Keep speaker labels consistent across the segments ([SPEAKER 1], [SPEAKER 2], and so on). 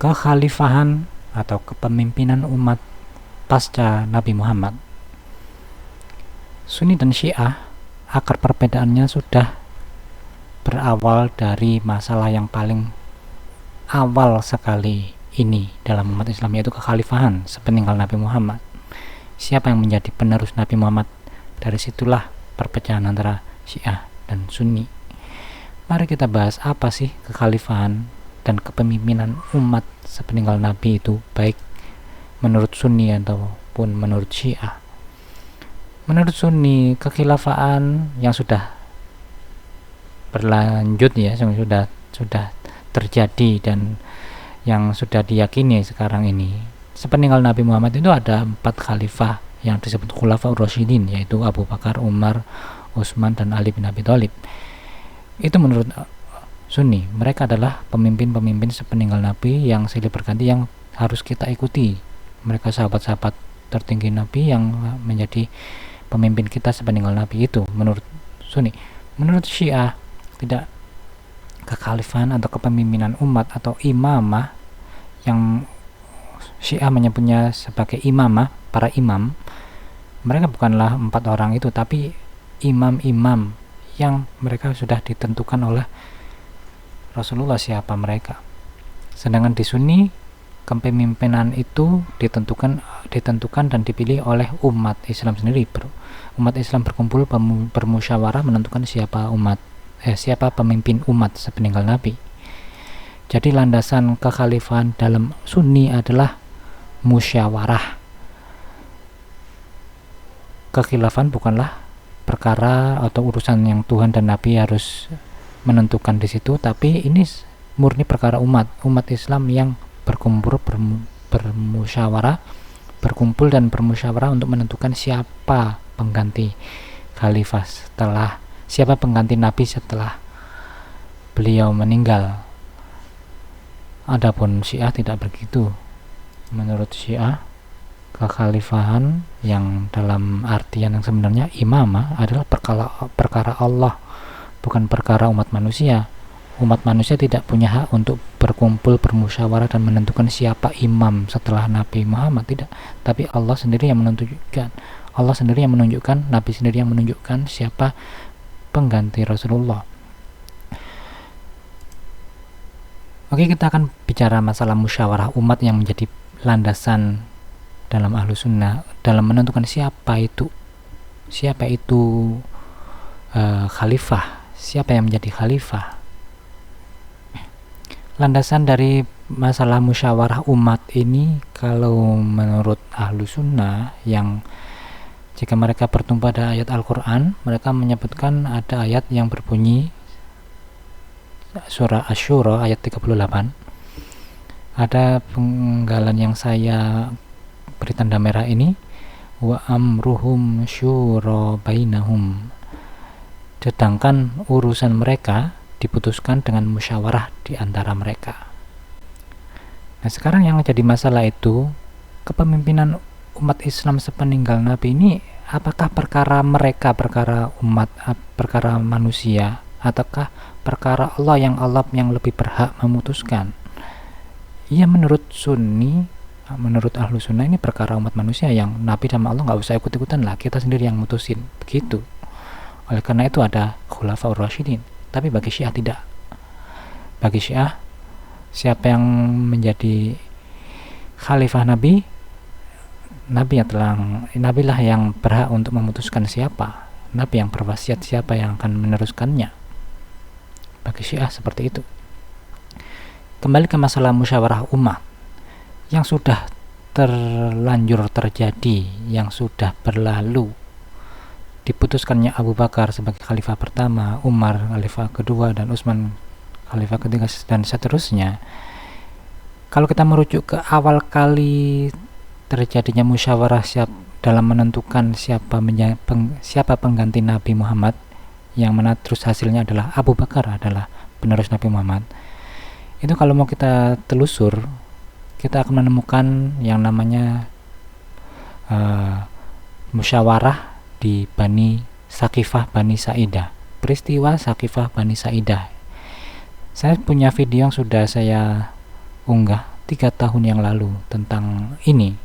[SPEAKER 1] kekhalifahan atau kepemimpinan umat pasca Nabi Muhammad. Sunni dan Syiah, akar perbedaannya sudah berawal dari masalah yang paling awal sekali ini dalam umat Islam, yaitu kekhalifahan sepeninggal Nabi Muhammad. Siapa yang menjadi penerus Nabi Muhammad? Dari situlah perpecahan antara Syiah dan Sunni. Mari kita bahas apa sih kekhalifahan dan kepemimpinan umat sepeninggal Nabi itu, baik menurut Sunni ataupun menurut Syiah. Menurut Sunni, kekhilafaan yang sudah berlanjut ya, yang sudah terjadi dan yang sudah diyakini sekarang ini, sepeninggal Nabi Muhammad itu ada 4 khalifah yang disebut Khulafaur Rasyidin, yaitu Abu Bakar, Umar, Utsman, dan Ali bin Abi Thalib. Itu menurut Sunni. Mereka adalah pemimpin-pemimpin sepeninggal Nabi yang silih berganti yang harus kita ikuti. Mereka sahabat-sahabat tertinggi Nabi yang menjadi pemimpin kita sepeninggal Nabi, itu menurut Sunni. Menurut Syiah, tidak. Kekhalifahan atau kepemimpinan umat atau imamah, yang Syiah menyebutnya sebagai imamah, para imam, mereka bukanlah 4 orang itu, tapi imam-imam yang mereka sudah ditentukan oleh Rasulullah siapa mereka. Sedangkan di Sunni, kepemimpinan itu ditentukan dan dipilih oleh umat Islam sendiri. Umat Islam berkumpul bermusyawarah menentukan siapa pemimpin umat sepeninggal Nabi. Jadi landasan kekhalifahan dalam Sunni adalah musyawarah. Kekhilafan bukanlah perkara atau urusan yang Tuhan dan Nabi harus menentukan di situ, tapi ini murni perkara umat Islam yang berkumpul dan bermusyawarah untuk menentukan siapa pengganti khalifah siapa pengganti Nabi setelah beliau meninggal. Adapun Syiah tidak begitu. Menurut Syiah, kekhalifahan yang dalam artian yang sebenarnya imamah adalah perkara Allah, bukan perkara umat manusia. Umat manusia tidak punya hak untuk berkumpul, bermusyawarah dan menentukan siapa imam setelah Nabi Muhammad, tidak. Tapi Allah sendiri yang menentukan. Allah sendiri yang menunjukkan, Nabi sendiri yang menunjukkan siapa pengganti Rasulullah. Oke, kita akan bicara masalah musyawarah umat yang menjadi landasan dalam Ahlus Sunnah dalam menentukan siapa itu khalifah, siapa yang menjadi khalifah. Landasan dari masalah musyawarah umat ini, kalau menurut Ahlus Sunnah, yang jika mereka bertumpu pada ayat Al-Quran, mereka menyebutkan ada ayat yang berbunyi, surah Asy-Syura ayat 38. Ada penggalan yang saya beri tanda merah ini, wa amruhum syura bainahum, sedangkan urusan mereka diputuskan dengan musyawarah di antara mereka. Nah, sekarang yang jadi masalah itu kepemimpinan umat Islam sepeninggal Nabi ini, apakah perkara mereka, perkara umat, perkara manusia, ataukah perkara Allah yang lebih berhak memutuskan? Ya, menurut Sunni, menurut Ahlu Sunnah, ini perkara umat manusia yang Nabi sama Allah nggak usah ikut-ikutan lah, kita sendiri yang mutusin, begitu. Oleh karena itu ada Khulafaur Rasyidin. Tapi bagi Syiah tidak. Bagi Syiah, siapa yang menjadi khalifah Nabi, Nabi lah yang berhak untuk memutuskan siapa. Nabi yang berwasiat siapa yang akan meneruskannya. Bagi Syiah seperti itu. Kembali ke masalah musyawarah umat yang sudah terlanjur terjadi, yang sudah berlalu. Diputuskannya Abu Bakar sebagai khalifah pertama, Umar khalifah kedua, dan Utsman khalifah ketiga, dan seterusnya. Kalau kita merujuk ke awal kali terjadinya musyawarah dalam menentukan siapa pengganti Nabi Muhammad, yang mana terus hasilnya adalah Abu Bakar adalah penerus Nabi Muhammad, itu kalau mau kita telusur, kita akan menemukan yang namanya musyawarah di Bani Saqifah Bani Sa'idah, peristiwa Saqifah Bani Sa'idah. Saya punya video yang sudah saya unggah 3 tahun yang lalu tentang ini,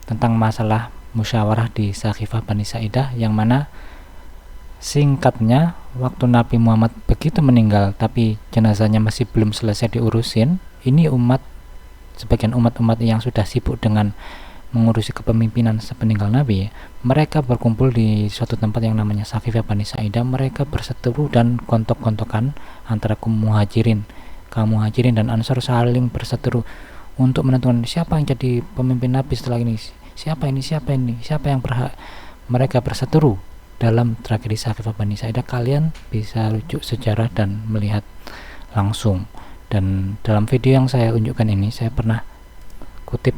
[SPEAKER 1] tentang masalah musyawarah di Saqifah Bani Sa'idah, yang mana singkatnya waktu Nabi Muhammad begitu meninggal tapi jenazahnya masih belum selesai diurusin, ini sebagian umat-umat yang sudah sibuk dengan mengurusi kepemimpinan sepeninggal Nabi, mereka berkumpul di suatu tempat yang namanya Saqifah Bani Sa'idah. Mereka berseteru dan gontok-gontokan antara kaum muhajirin dan Ansar, saling berseteru untuk menentukan siapa yang jadi pemimpin Nabi setelah ini, siapa yang berhak. Mereka berseteru dalam tragedi Saqifah Bani Sa'idah. Kalian bisa rujuk sejarah dan melihat langsung. Dan dalam video yang saya unjukkan ini, saya pernah kutip,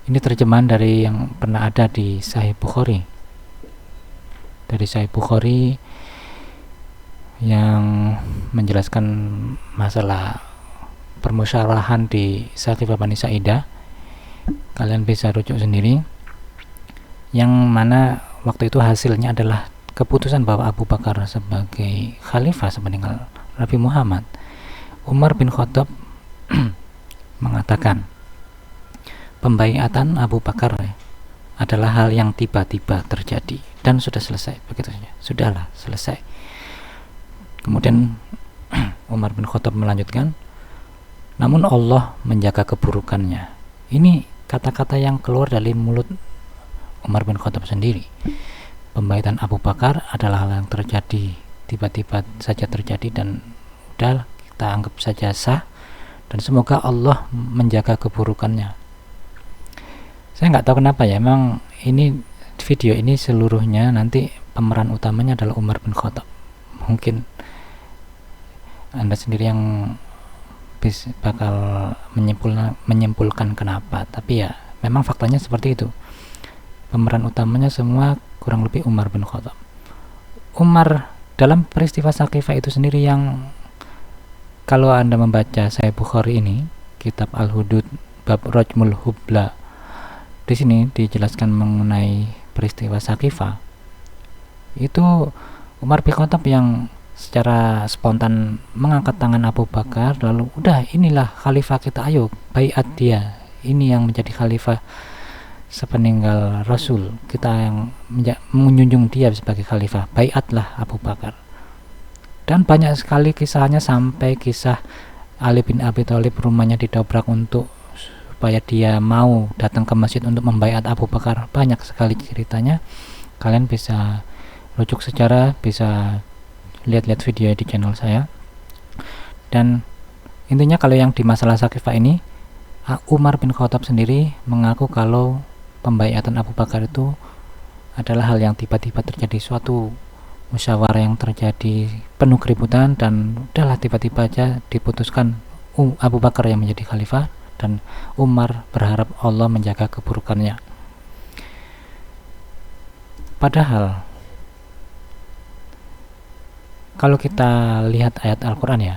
[SPEAKER 1] ini terjemahan dari yang pernah ada di Sahih Bukhari, dari Sahih Bukhari yang menjelaskan masalah permusyawarahan di Saqifah Bani Sa'idah. Kalian bisa rujuk sendiri, yang mana waktu itu hasilnya adalah keputusan bahwa Abu Bakar sebagai khalifah sepeninggal Nabi Muhammad. Umar bin Khattab mengatakan pembaiatan Abu Bakar adalah hal yang tiba-tiba terjadi dan sudah selesai, begitu saja, sudahlah selesai. Kemudian Umar bin Khattab melanjutkan, namun Allah menjaga keburukannya. Ini kata-kata yang keluar dari mulut Umar bin Khattab sendiri. Pembaiatan Abu Bakar adalah hal yang terjadi, tiba-tiba saja terjadi, dan udah kita anggap saja sah, dan semoga Allah menjaga keburukannya. Saya nggak tahu kenapa ya, memang ini video ini seluruhnya nanti pemeran utamanya adalah Umar bin Khattab. Mungkin Anda sendiri yang bakal menyimpulkan kenapa, tapi ya memang faktanya seperti itu. Pemeran utamanya semua kurang lebih Umar bin Khattab. Umar dalam peristiwa Saqifah itu sendiri, yang kalau Anda membaca Sahih Bukhari ini, kitab Al-Hudud bab Rajmul Hubla, di sini dijelaskan mengenai peristiwa Saqifah. Itu Umar bin Khattab yang secara spontan mengangkat tangan Abu Bakar, lalu udah, inilah khalifah kita, ayo baiat dia, ini yang menjadi khalifah sepeninggal Rasul kita, yang menjunjung dia sebagai khalifah, baiatlah Abu Bakar. Dan banyak sekali kisahnya, sampai kisah Ali bin Abi Thalib rumahnya didobrak untuk supaya dia mau datang ke masjid untuk membaiat Abu Bakar. Banyak sekali ceritanya, kalian bisa rujuk sejarah, bisa lihat-lihat video di channel saya. Dan intinya kalau yang di masalah Saqifah ini, Umar bin Khattab sendiri mengaku kalau pembaiatan Abu Bakar itu adalah hal yang tiba-tiba terjadi, suatu musyawarah yang terjadi penuh keributan, dan udahlah tiba-tiba aja diputuskan Abu Bakar yang menjadi khalifah, dan Umar berharap Allah menjaga keburukannya. Padahal kalau kita lihat ayat Al-Quran ya,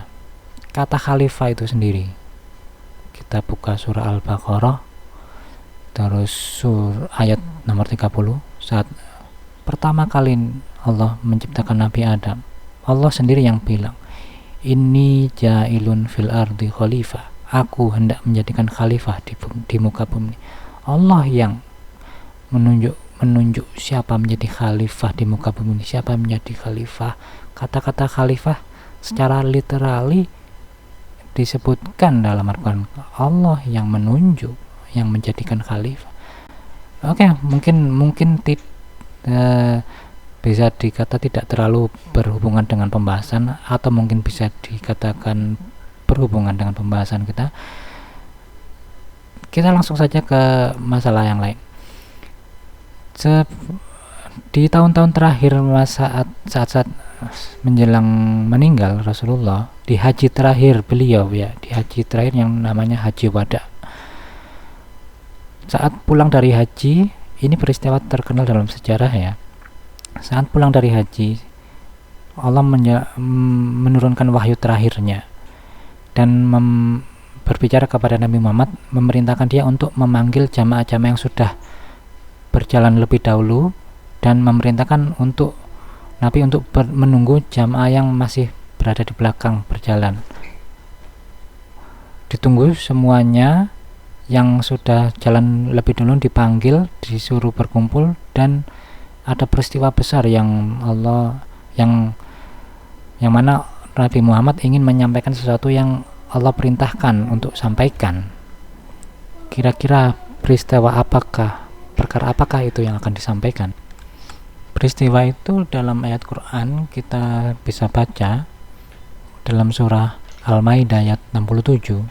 [SPEAKER 1] kata khalifah itu sendiri, kita buka surah Al-Baqarah, terus ayat nomor 30, saat pertama kali Allah menciptakan Nabi Adam, Allah sendiri yang bilang, inni ja'ilun fil ardi khalifah, aku hendak menjadikan khalifah di muka bumi. Allah yang menunjuk siapa menjadi khalifah di muka bumi, siapa menjadi khalifah. Kata-kata khalifah secara literally disebutkan dalam Al-Quran, Allah yang menunjuk, yang menjadikan khalifah. Oke, mungkin bisa dikata tidak terlalu berhubungan dengan pembahasan, atau mungkin bisa dikatakan berhubungan dengan pembahasan kita. Kita langsung saja ke masalah yang lain. Di tahun-tahun terakhir, saat menjelang meninggal Rasulullah, di haji terakhir beliau ya, di haji terakhir yang namanya Haji Wada, saat pulang dari haji, ini peristiwa terkenal dalam sejarah ya. Saat pulang dari haji, Allah menurunkan wahyu terakhirnya dan berbicara kepada Nabi Muhammad, memerintahkan dia untuk memanggil jamaah-jamaah yang sudah berjalan lebih dahulu, dan memerintahkan untuk Nabi untuk menunggu jamaah yang masih berada di belakang berjalan. ditunggu semuanya yang sudah jalan lebih dulu dipanggil, disuruh berkumpul, dan ada peristiwa besar yang mana Nabi Muhammad ingin menyampaikan sesuatu yang Allah perintahkan untuk sampaikan. Kira-kira perkara apakah itu yang akan disampaikan? Peristiwa itu dalam ayat Quran kita bisa baca dalam surah Al-Maidah ayat 67.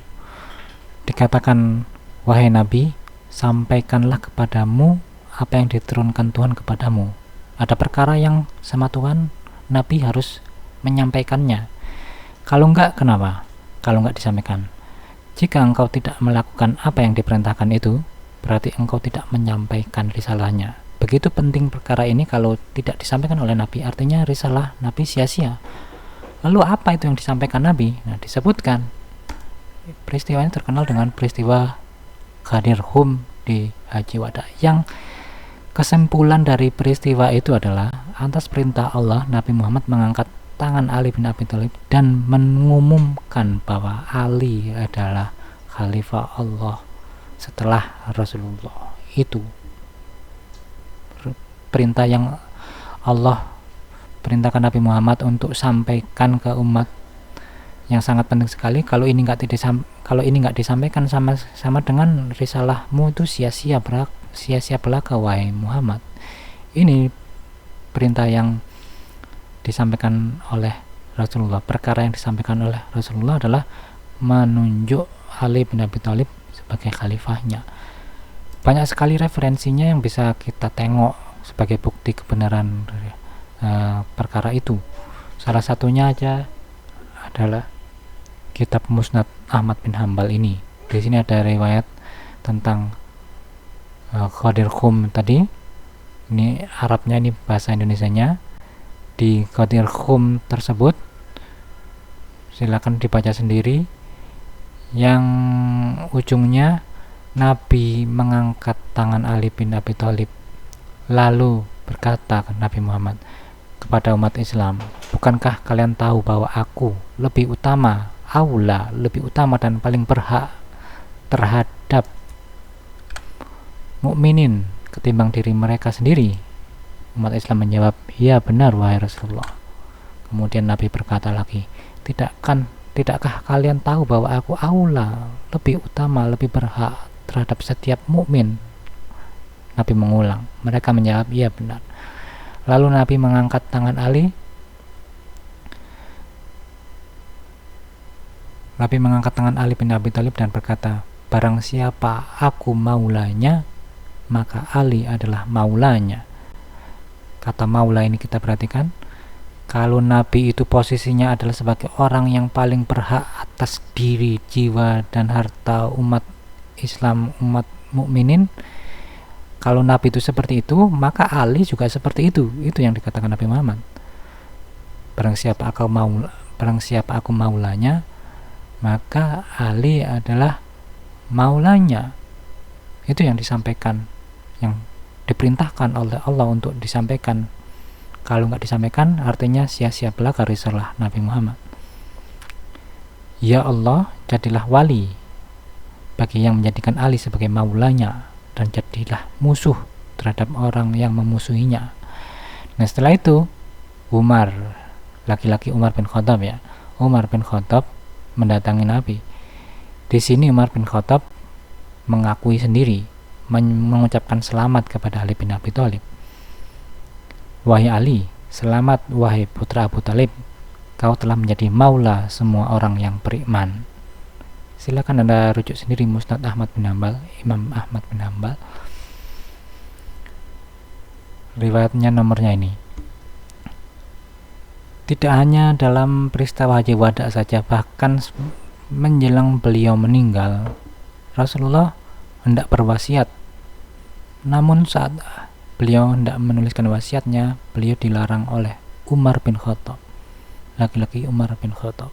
[SPEAKER 1] Dikatakan, wahai Nabi, sampaikanlah kepadamu apa yang diturunkan Tuhan kepadamu. Ada perkara yang sama Tuhan, Nabi harus menyampaikannya. Kalau enggak, kenapa? Kalau enggak disampaikan. Jika engkau tidak melakukan apa yang diperintahkan itu, berarti engkau tidak menyampaikan risalahnya. Begitu penting perkara ini, kalau tidak disampaikan oleh Nabi, artinya risalah Nabi sia-sia. Lalu apa itu yang disampaikan Nabi? Nah, disebutkan. Peristiwa ini terkenal dengan peristiwa Ghadir Hum di Haji Wada. Yang kesimpulan dari peristiwa itu adalah atas perintah Allah, Nabi Muhammad mengangkat tangan Ali bin Abi Thalib dan mengumumkan bahwa Ali adalah khalifah Allah setelah Rasulullah. Itu perintah yang Allah perintahkan Nabi Muhammad untuk sampaikan ke umat, yang sangat penting sekali. Kalau ini nggak disampaikan, sama dengan risalahmu itu sia-sia belaka, wahai Muhammad. Ini perintah yang disampaikan oleh Rasulullah. Perkara yang disampaikan oleh Rasulullah adalah menunjuk Ali bin Abi Thalib sebagai khalifahnya. Banyak sekali referensinya yang bisa kita tengok sebagai bukti kebenaran perkara itu. Salah satunya aja adalah kitab Musnad Ahmad bin Hambal ini. Di sini ada riwayat tentang Ghadir Hum tadi. Ini Arabnya, ini bahasa Indonesianya. Di Ghadir Hum tersebut, silakan dibaca sendiri, yang ujungnya Nabi mengangkat tangan Ali bin Abi Thalib lalu berkata ke Nabi Muhammad kepada umat Islam, bukankah kalian tahu bahwa aku lebih utama dan paling berhak terhadap mukminin ketimbang diri mereka sendiri? Umat Islam menjawab, iya benar wahai Rasulullah. Kemudian Nabi berkata lagi, tidakkah kalian tahu bahwa aku lebih utama, lebih berhak terhadap setiap mukmin? Nabi mengulang. Mereka menjawab, iya benar. Lalu Nabi mengangkat tangan Ali. Nabi mengangkat tangan Ali bin Abi Thalib dan berkata, barang siapa aku maulanya, maka Ali adalah maulanya. Kata maula ini kita perhatikan. Kalau Nabi itu posisinya adalah sebagai orang yang paling berhak atas diri, jiwa, dan harta umat Islam, umat mukminin, kalau Nabi itu seperti itu, maka Ali juga seperti itu. Itu yang dikatakan Nabi Muhammad. Barang siapa aku maulanya, maka Ali adalah maulanya. Itu yang disampaikan, yang diperintahkan oleh Allah untuk disampaikan. Kalau nggak disampaikan, artinya sia-sia belaka risalah Nabi Muhammad. Ya Allah, jadilah wali bagi yang menjadikan Ali sebagai maulanya, dan jadilah musuh terhadap orang yang memusuhinya. Nah, setelah itu Umar, laki-laki Umar bin Khattab Umar bin Khattab mendatangi Nabi. Di sini Umar bin Khattab mengakui sendiri, mengucapkan selamat kepada Ali bin Abi Thalib. Wahai Ali, selamat wahai putra Abu Thalib, kau telah menjadi maula semua orang yang beriman. Silakan Anda rujuk sendiri Musnad Ahmad bin Hambal, Imam Ahmad bin Hambal. Riwayatnya nomornya ini. Tidak hanya dalam peristiwa Haji Wada saja, bahkan menjelang beliau meninggal, Rasulullah hendak berwasiat. Namun saat beliau hendak menuliskan wasiatnya, beliau dilarang oleh Umar bin Khattab, laki-laki Umar bin Khattab.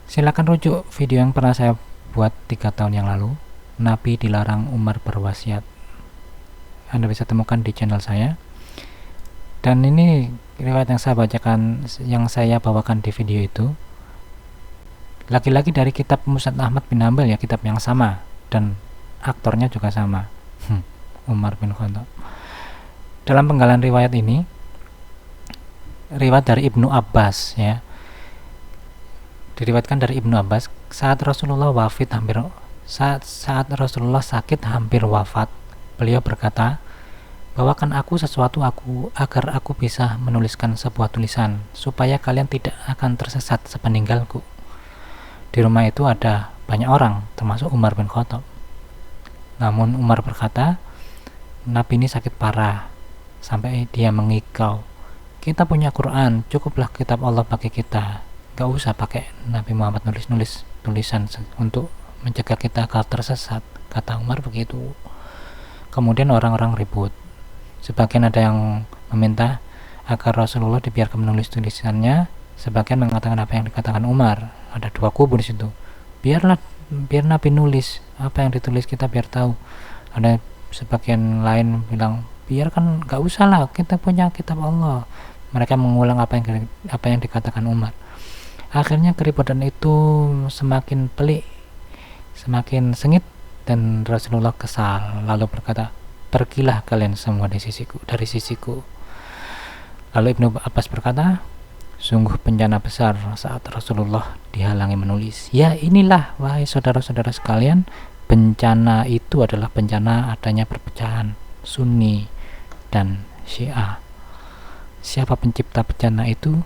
[SPEAKER 1] Silakan rujuk video yang pernah saya buat 3 tahun yang lalu, Nabi dilarang Umar berwasiat. Anda bisa temukan di channel saya. Dan ini riwayat yang saya bacakan, yang saya bawakan di video itu Lagi-lagi dari kitab Musnad Ahmad bin Hambal, ya, kitab yang sama dan aktornya juga sama. Umar bin Khattab. Dalam penggalan riwayat ini, riwayat dari Ibnu Abbas, ya, diriwayatkan dari Ibnu Abbas, saat Rasulullah sakit hampir wafat, beliau berkata, bawakan aku sesuatu agar aku bisa menuliskan sebuah tulisan supaya kalian tidak akan tersesat sepeninggalku. Di rumah itu ada banyak orang, termasuk Umar bin Khattab. Namun Umar berkata, Nabi ini sakit parah sampai dia mengikau. Kita punya Quran, cukuplah kitab Allah bagi kita. Gak usah pakai Nabi Muhammad nulis tulisan untuk mencegah kita agar tersesat, kata Umar begitu. Kemudian orang-orang ribut. Sebagian ada yang meminta agar Rasulullah dibiarkan menulis tulisannya, sebagian mengatakan apa yang dikatakan Umar. Ada dua kubu di situ. Biar Nabi nulis apa yang ditulis, kita biar tahu. Ada sebagian lain bilang, biarkan, gak usah lah, kita punya kitab Allah. Mereka mengulang apa yang dikatakan Umar. Akhirnya keributan itu semakin pelik, semakin sengit, dan Rasulullah kesal lalu berkata, pergilah kalian semua dari sisiku. Lalu Ibnu Abbas berkata, sungguh bencana besar saat Rasulullah dihalangi menulis. Ya, inilah, wahai saudara-saudara sekalian, bencana itu adalah bencana adanya perpecahan Sunni dan Syiah. Siapa pencipta bencana itu?